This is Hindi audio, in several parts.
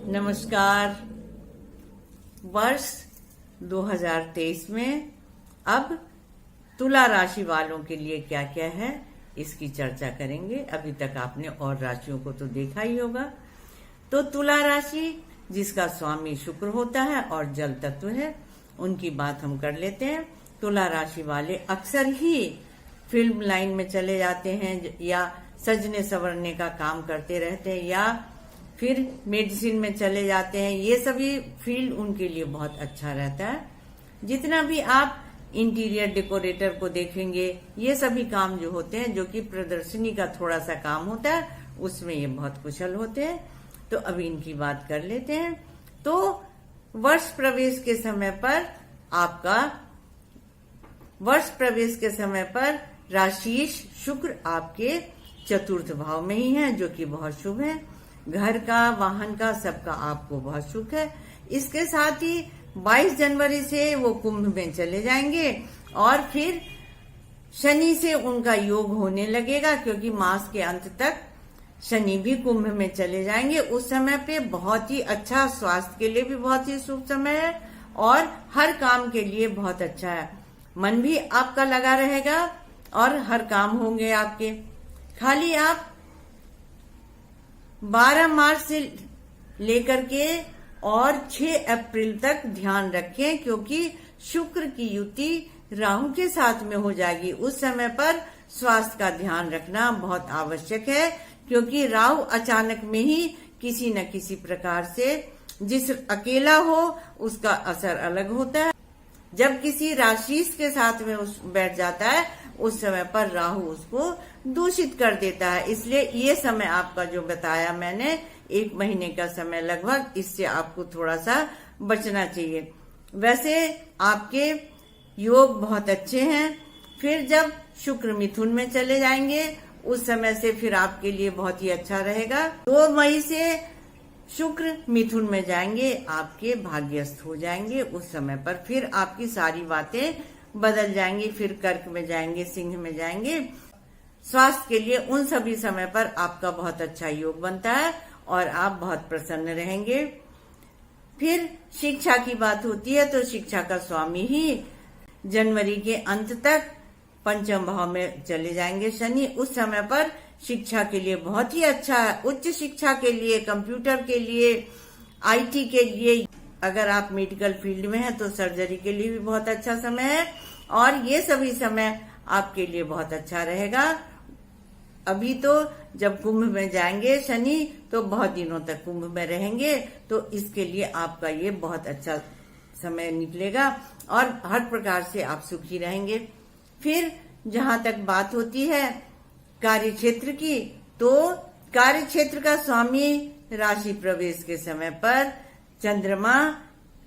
नमस्कार। वर्ष 2023 में अब तुला राशि वालों के लिए क्या क्या है इसकी चर्चा करेंगे। अभी तक आपने और राशियों को तो देखा ही होगा। तो तुला राशि जिसका स्वामी शुक्र होता है और जल तत्व है, उनकी बात हम कर लेते हैं। तुला राशि वाले अक्सर ही फिल्म लाइन में चले जाते हैं या सजने संवरने का काम करते रहते हैं या फिर मेडिसिन में चले जाते हैं। ये सभी फील्ड उनके लिए बहुत अच्छा रहता है। जितना भी आप इंटीरियर डेकोरेटर को देखेंगे, ये सभी काम जो होते हैं, जो कि प्रदर्शनी का थोड़ा सा काम होता है, उसमें ये बहुत कुशल होते हैं। तो अभी इनकी बात कर लेते हैं। तो वर्ष प्रवेश के समय पर राशिश शुक्र आपके चतुर्थ भाव में ही है, जो कि बहुत शुभ है। घर का, वाहन का, सबका आपको बहुत सुख है। इसके साथ ही 22 जनवरी से वो कुंभ में चले जाएंगे और फिर शनि से उनका योग होने लगेगा, क्योंकि मास के अंत तक शनि भी कुंभ में चले जाएंगे। उस समय पे बहुत ही अच्छा, स्वास्थ्य के लिए भी बहुत ही शुभ समय है और हर काम के लिए बहुत अच्छा है। मन भी आपका लगा रहेगा और हर काम होंगे आपके। खाली आप 12 मार्च से लेकर के और 6 अप्रैल तक ध्यान रखें, क्योंकि शुक्र की युति राहु के साथ में हो जाएगी। उस समय पर स्वास्थ्य का ध्यान रखना बहुत आवश्यक है, क्योंकि राहु अचानक में ही किसी न किसी प्रकार से, जिस अकेला हो उसका असर अलग होता है। जब किसी राशिश के साथ में बैठ जाता है, उस समय पर राहु उसको दूषित कर देता है। इसलिए ये समय आपका जो बताया मैंने, 1 महीने का समय लगभग, इससे आपको थोड़ा सा बचना चाहिए। वैसे आपके योग बहुत अच्छे हैं। फिर जब शुक्र मिथुन में चले जाएंगे, उस समय से फिर आपके लिए बहुत ही अच्छा रहेगा। 2 मई से शुक्र मिथुन में जाएंगे, आपके भाग्यस्थ हो जाएंगे। उस समय पर फिर आपकी सारी बातें बदल जाएंगी। फिर कर्क में जाएंगे, सिंह में जाएंगे। स्वास्थ्य के लिए उन सभी समय पर आपका बहुत अच्छा योग बनता है और आप बहुत प्रसन्न रहेंगे। फिर शिक्षा की बात होती है, तो शिक्षा का स्वामी ही जनवरी के अंत तक पंचम भाव में चले जाएंगे शनि। उस समय पर शिक्षा के लिए बहुत ही अच्छा है। उच्च शिक्षा के लिए, कंप्यूटर के लिए, IT के लिए, अगर आप मेडिकल फील्ड में हैं तो सर्जरी के लिए भी बहुत अच्छा समय है। और ये सभी समय आपके लिए बहुत अच्छा रहेगा। अभी तो जब कुंभ में जाएंगे शनि, तो बहुत दिनों तक कुंभ में रहेंगे, तो इसके लिए आपका ये बहुत अच्छा समय निकलेगा और हर प्रकार से आप सुखी रहेंगे। फिर जहां तक बात होती है कार्य क्षेत्र की, तो कार्य क्षेत्र का स्वामी राशि प्रवेश के समय पर चंद्रमा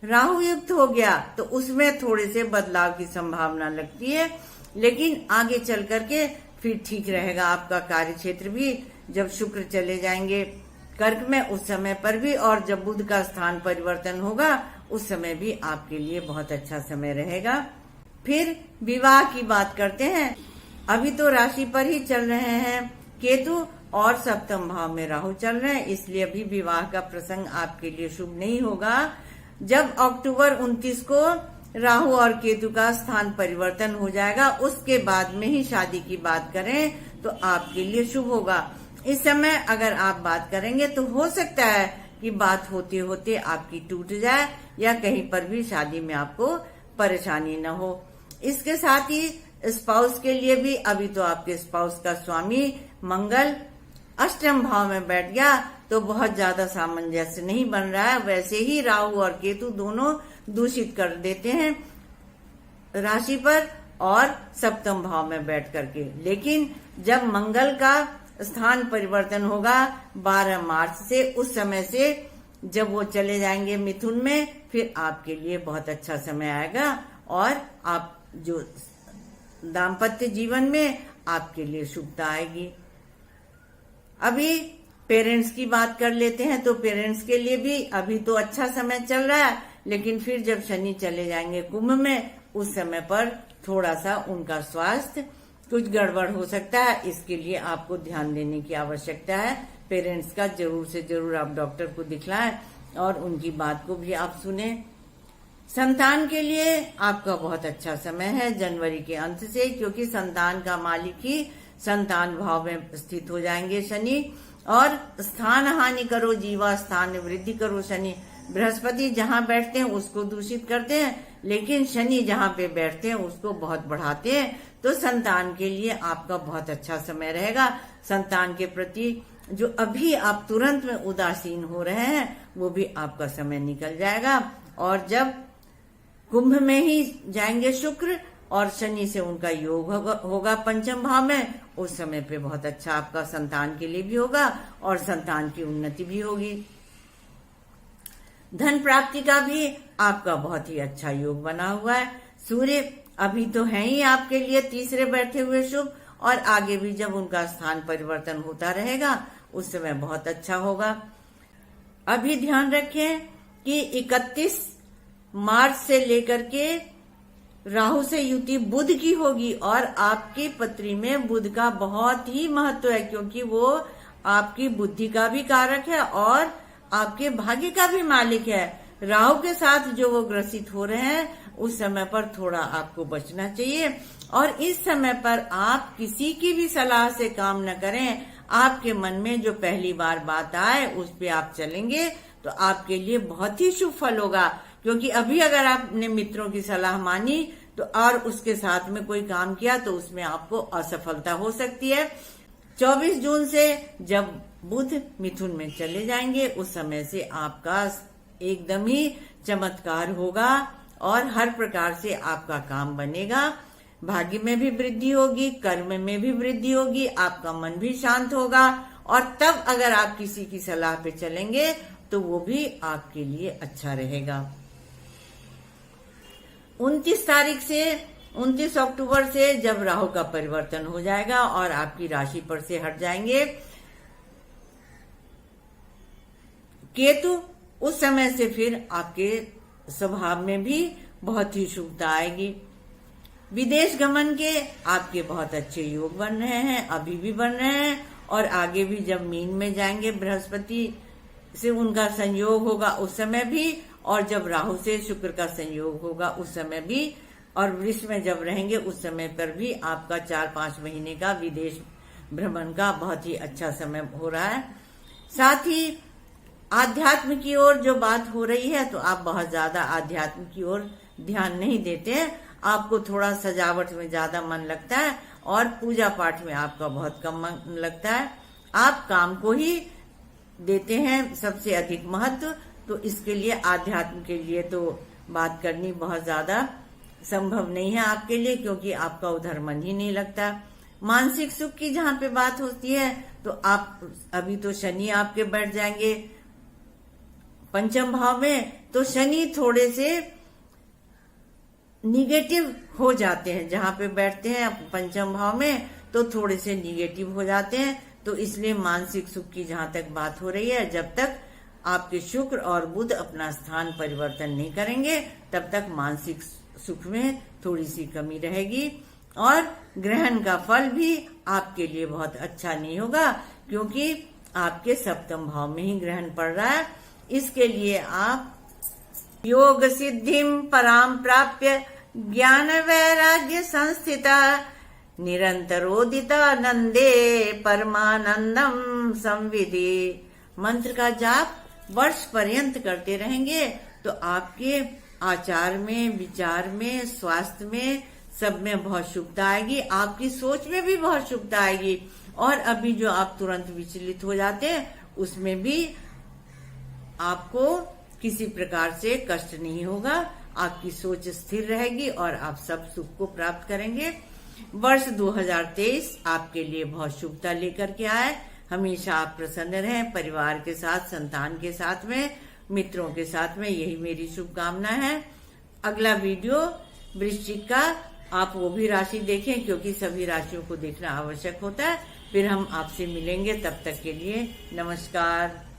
राहु युक्त हो गया, तो उसमें थोड़े से बदलाव की संभावना लगती है, लेकिन आगे चल करके फिर ठीक रहेगा आपका कार्य क्षेत्र भी। जब शुक्र चले जाएंगे कर्क में, उस समय पर भी, और जब बुध का स्थान परिवर्तन होगा, उस समय भी आपके लिए बहुत अच्छा समय रहेगा। फिर विवाह की बात करते हैं। अभी तो राशि पर ही चल रहे हैं केतु और सप्तम भाव में राहु चल रहे हैं, इसलिए अभी विवाह का प्रसंग आपके लिए शुभ नहीं होगा। जब अक्टूबर 29 को राहु और केतु का स्थान परिवर्तन हो जाएगा, उसके बाद में ही शादी की बात करें तो आपके लिए शुभ होगा। इस समय अगर आप बात करेंगे तो हो सकता है कि बात होते होते आपकी टूट जाए या कहीं पर भी शादी में आपको परेशानी न हो। इसके साथ ही स्पाउस के लिए भी, अभी तो आपके स्पाउस का स्वामी मंगल अष्टम भाव में बैठ गया, तो बहुत ज्यादा सामंजस्य नहीं बन रहा है। वैसे ही राहु और केतु दोनों दूषित कर देते हैं राशि पर और सप्तम भाव में बैठ करके। लेकिन जब मंगल का स्थान परिवर्तन होगा 12 मार्च से, उस समय से जब वो चले जाएंगे मिथुन में, फिर आपके लिए बहुत अच्छा समय आएगा और आप जो दाम्पत्य जीवन में आपके लिए शुभता आएगी। अभी पेरेंट्स की बात कर लेते हैं। तो पेरेंट्स के लिए भी अभी तो अच्छा समय चल रहा है, लेकिन फिर जब शनि चले जाएंगे कुंभ में, उस समय पर थोड़ा सा उनका स्वास्थ्य कुछ गड़बड़ हो सकता है। इसके लिए आपको ध्यान देने की आवश्यकता है। पेरेंट्स का जरूर से जरूर आप डॉक्टर को दिखलाएं, और उनकी बात को भी आप सुने। संतान के लिए आपका बहुत अच्छा समय है जनवरी के अंत से, क्योंकि संतान का मालिक ही संतान भाव में स्थित हो जाएंगे शनि। और स्थान हानि करो जीवा, स्थान वृद्धि करो शनि। बृहस्पति जहां बैठते हैं उसको दूषित करते हैं, लेकिन शनि जहां पे बैठते हैं उसको बहुत बढ़ाते हैं। तो संतान के लिए आपका बहुत अच्छा समय रहेगा। संतान के प्रति जो अभी आप तुरंत में उदासीन हो रहे हैं वो भी आपका समय निकल जाएगा। और जब कुंभ में ही जाएंगे शुक्र और शनि से उनका योग होगा पंचम भाव में, उस समय पे बहुत अच्छा आपका संतान के लिए भी होगा और संतान की उन्नति भी होगी। धन प्राप्ति का भी आपका बहुत ही अच्छा योग बना हुआ है। सूर्य अभी तो है ही आपके लिए तीसरे बैठे हुए शुभ, और आगे भी जब उनका स्थान परिवर्तन होता रहेगा उस समय बहुत अच्छा होगा। अभी ध्यान रखें कि 31 मार्च से लेकर के राहु से युति बुध की होगी, और आपकी पत्री में बुध का बहुत ही महत्व है, क्योंकि वो आपकी बुद्धि का भी कारक है और आपके भाग्य का भी मालिक है। राहु के साथ जो वो ग्रसित हो रहे हैं उस समय पर थोड़ा आपको बचना चाहिए, और इस समय पर आप किसी की भी सलाह से काम न करें। आपके मन में जो पहली बार बात आए उस पे आप चलेंगे तो आपके लिए बहुत ही शुभ फल होगा। क्योंकि अभी अगर आपने मित्रों की सलाह मानी तो और उसके साथ में कोई काम किया तो उसमें आपको असफलता हो सकती है। 24 जून से जब बुध मिथुन में चले जाएंगे उस समय से आपका एकदम ही चमत्कार होगा और हर प्रकार से आपका काम बनेगा। भाग्य में भी वृद्धि होगी, कर्म में भी वृद्धि होगी, आपका मन भी शांत होगा, और तब अगर आप किसी की सलाह पे चलेंगे तो वो भी आपके लिए अच्छा रहेगा। 29 अक्टूबर से जब राहु का परिवर्तन हो जाएगा और आपकी राशि पर से हट जाएंगे केतु, उस समय से फिर आपके स्वभाव में भी बहुत ही शुभता आएगी। विदेश गमन के आपके बहुत अच्छे योग बन रहे हैं, अभी भी बन रहे हैं, और आगे भी जब मीन में जाएंगे बृहस्पति से उनका संयोग होगा उस समय भी, और जब राहु से शुक्र का संयोग होगा उस समय भी, और वृष में जब रहेंगे उस समय पर भी आपका 4-5 महीने का विदेश भ्रमण का बहुत ही अच्छा समय हो रहा है। साथ ही आध्यात्म की ओर जो बात हो रही है तो आप बहुत ज्यादा आध्यात्म की ओर ध्यान नहीं देते हैं। आपको थोड़ा सजावट में ज्यादा मन लगता है और पूजा पाठ में आपका बहुत कम मन लगता है। आप काम को ही देते हैं सबसे अधिक महत्व, तो इसके लिए आध्यात्म के लिए तो बात करनी बहुत ज्यादा संभव नहीं है आपके लिए, क्योंकि आपका उधर मन ही नहीं लगता। मानसिक सुख की जहाँ पे बात होती है तो आप अभी तो शनि आपके बैठ जाएंगे पंचम भाव में, तो शनि थोड़े से निगेटिव हो जाते हैं। जहां पे बैठते हैं पंचम भाव में तो थोड़े से निगेटिव हो जाते हैं। तो इसलिए मानसिक सुख की जहां तक बात हो रही है, जब तक आपके शुक्र और बुध अपना स्थान परिवर्तन नहीं करेंगे तब तक मानसिक सुख में थोड़ी सी कमी रहेगी। और ग्रहण का फल भी आपके लिए बहुत अच्छा नहीं होगा, क्योंकि आपके सप्तम भाव में ही ग्रहण पड़ रहा है। इसके लिए आप योग सिद्धिम पराम प्राप्य ज्ञान वैराग्य संस्थिता निरंतरोदिता नंदे परमानंदम संविधि मंत्र का जाप वर्ष पर्यंत करते रहेंगे तो आपके आचार में, विचार में, स्वास्थ्य में, सब में बहुत शुभता आएगी। आपकी सोच में भी बहुत शुभता आएगी। और अभी जो आप तुरंत विचलित हो जाते हैं उसमें भी आपको किसी प्रकार से कष्ट नहीं होगा। आपकी सोच स्थिर रहेगी और आप सब सुख को प्राप्त करेंगे। वर्ष 2023 आपके लिए बहुत शुभता लेकर के आए। हमेशा आप प्रसन्न रहें, परिवार के साथ, संतान के साथ में, मित्रों के साथ में, यही मेरी शुभकामना है। अगला वीडियो वृश्चिक का, आप वो भी राशि देखें क्योंकि सभी राशियों को देखना आवश्यक होता है। फिर हम आपसे मिलेंगे, तब तक के लिए नमस्कार।